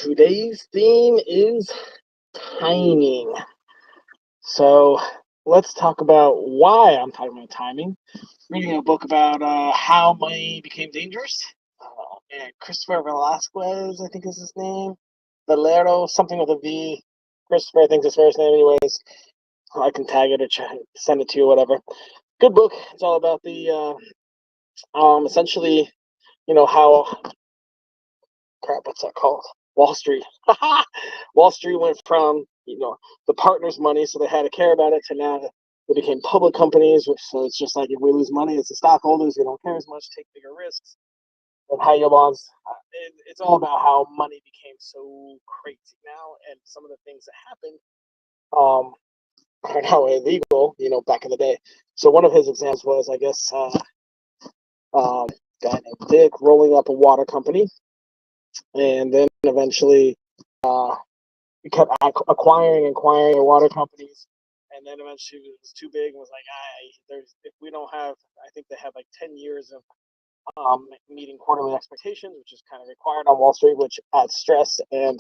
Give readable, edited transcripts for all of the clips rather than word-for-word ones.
Today's theme is timing. So let's talk about why I'm talking about timing. Reading a book about how money became dangerous. And Christopher Velasquez, I think is his name. Valero, something with a V. Christopher, I think his first name, anyways. I can tag it or send it to you, whatever. Good book. It's all about the essentially, how what's that called? Wall Street. Wall Street went from, the partners' money, so they had to care about it, to now they became public companies, so it's just like if we lose money, it's the stockholders, we don't care as much, take bigger risks. And high yield bonds, it's all about how money became so crazy now, and some of the things that happened are now illegal, back in the day. So one of his examples was, I guess, guy named Dick rolling up a water company, and then eventually we kept acquiring water companies, and then eventually it was too big and was like, if we don't have, I think they had like 10 years of meeting quarterly expectations, which is kind of required on Wall Street, which adds stress, and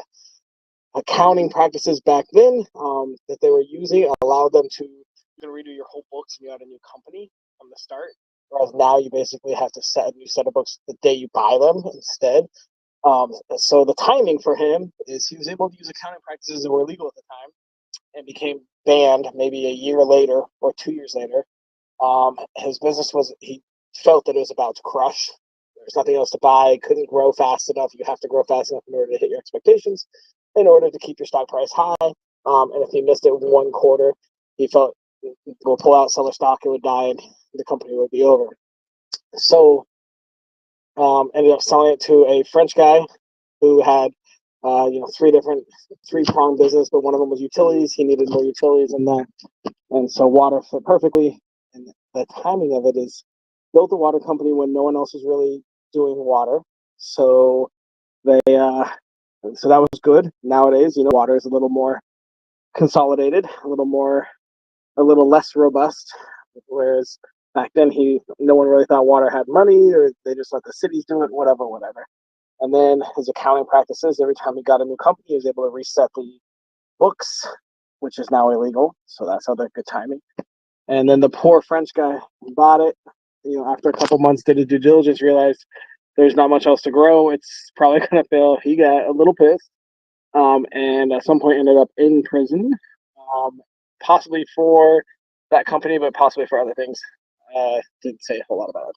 accounting practices back then that they were using allowed them to redo your whole books and you had a new company from the start. Whereas now you basically have to set a new set of books the day you buy them instead. So the timing for him is he was able to use accounting practices that were illegal at the time and became banned maybe a year later or 2 years later. His business he felt that it was about to crush. There's nothing else to buy, couldn't grow fast enough. You have to grow fast enough in order to hit your expectations, in order to keep your stock price high. And if he missed it one quarter, he felt will pull out, sell the stock, it would die, and the company would be over. So ended up selling it to a French guy who had three-pronged business, but one of them was utilities. He needed more utilities than that, and so water fit perfectly. And the timing of it is built a water company when no one else was really doing water, so they so that was good. Nowadays, water is a little more consolidated, a little less robust, whereas back then no one really thought water had money, or they just let the cities do it, whatever. And then his accounting practices, every time he got a new company, he was able to reset the books, which is now illegal. So that's how they're good timing. And then the poor French guy bought it, after a couple months, did his due diligence, realized there's not much else to grow. It's probably going to fail. He got a little pissed, and at some point ended up in prison, possibly for that company, but possibly for other things. Didn't say a whole lot about it.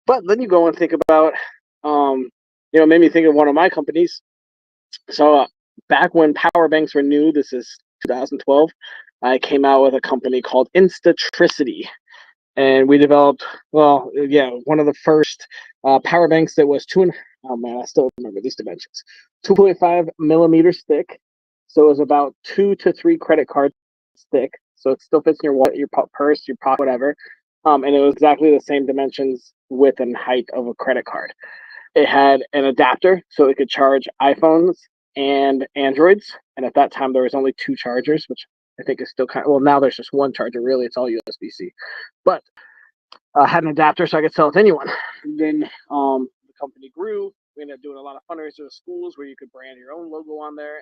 But then you go and think about, made me think of one of my companies. So back when power banks were new, this is 2012, I came out with a company called Instatricity. And we developed, one of the first power banks that was I still remember these dimensions, 2.5 millimeters thick. So it was about 2 to 3 credit cards thick. So it still fits in your wallet, your purse, your pocket, whatever. And it was exactly the same dimensions, width and height of a credit card. It had an adapter, so it could charge iPhones and Androids. And at that time, there was only 2 chargers, which I think is still now there's just 1 charger. Really, it's all USB-C. But had an adapter so I could sell it to anyone. And then the company grew. We ended up doing a lot of fundraisers with schools where you could brand your own logo on there,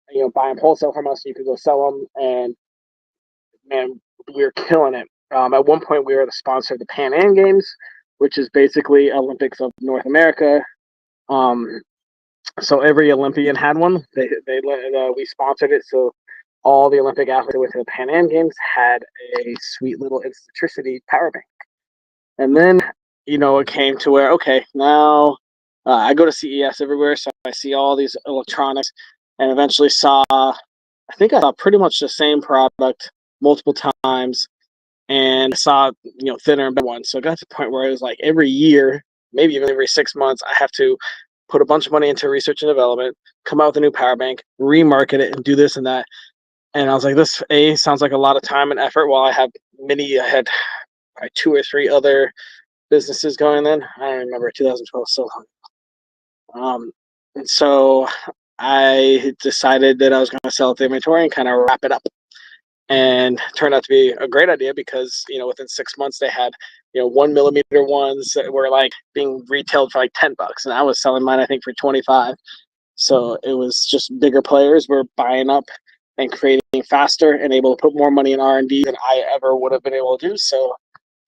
and, buy them wholesale from us, and you could go sell them. And man, we were killing it. At one point, we were the sponsor of the Pan Am Games, which is basically Olympics of North America. So every Olympian had one. We sponsored it, so all the Olympic athletes that went to the Pan Am Games had a sweet little Instatricity power bank. And then, it came to where, okay, now I go to CES everywhere, so I see all these electronics, and eventually I saw pretty much the same product multiple times, and I saw, thinner and better ones. So it got to the point where it was like every year, maybe even every 6 months, I have to put a bunch of money into research and development, come out with a new power bank, remarket it, and do this and that. And I was like, this sounds like a lot of time and effort, while I had probably 2 or 3 other businesses going then. I don't remember, 2012, so long. And so I decided that I was going to sell it to inventory and kind of wrap it up. And it turned out to be a great idea because, within 6 months they had, 1 millimeter ones that were like being retailed for like $10. And I was selling mine, I think, for 25. So it was just bigger players were buying up and creating faster and able to put more money in R&D than I ever would have been able to do. So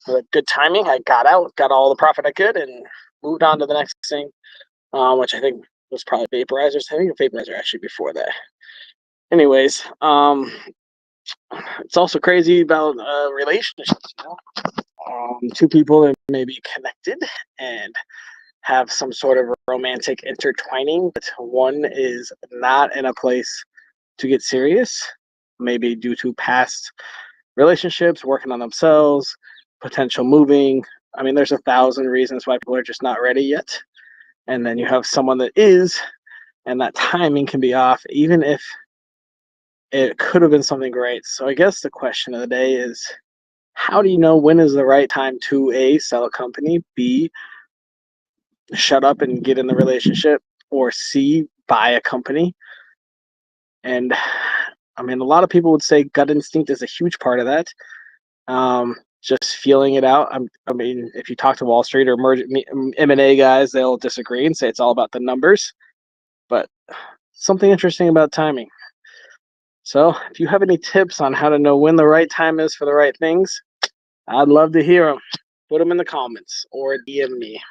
with good timing, I got out, got all the profit I could, and moved on to the next thing, which I think was probably vaporizers. I think a vaporizer actually before that. Anyways, it's also crazy about relationships. Two people that may be connected and have some sort of romantic intertwining, but one is not in a place to get serious, maybe due to past relationships, working on themselves, potential moving. I mean, there's 1,000 reasons why people are just not ready yet. And then you have someone that is, and that timing can be off, even if it could have been something great. So I guess the question of the day is, how do you know when is the right time to A, sell a company, B, shut up and get in the relationship, or C, buy a company? And I mean, a lot of people would say gut instinct is a huge part of that. Just feeling it out. I mean, if you talk to Wall Street or M&A guys, they'll disagree and say it's all about the numbers. But something interesting about timing. So if you have any tips on how to know when the right time is for the right things, I'd love to hear them. Put them in the comments or DM me.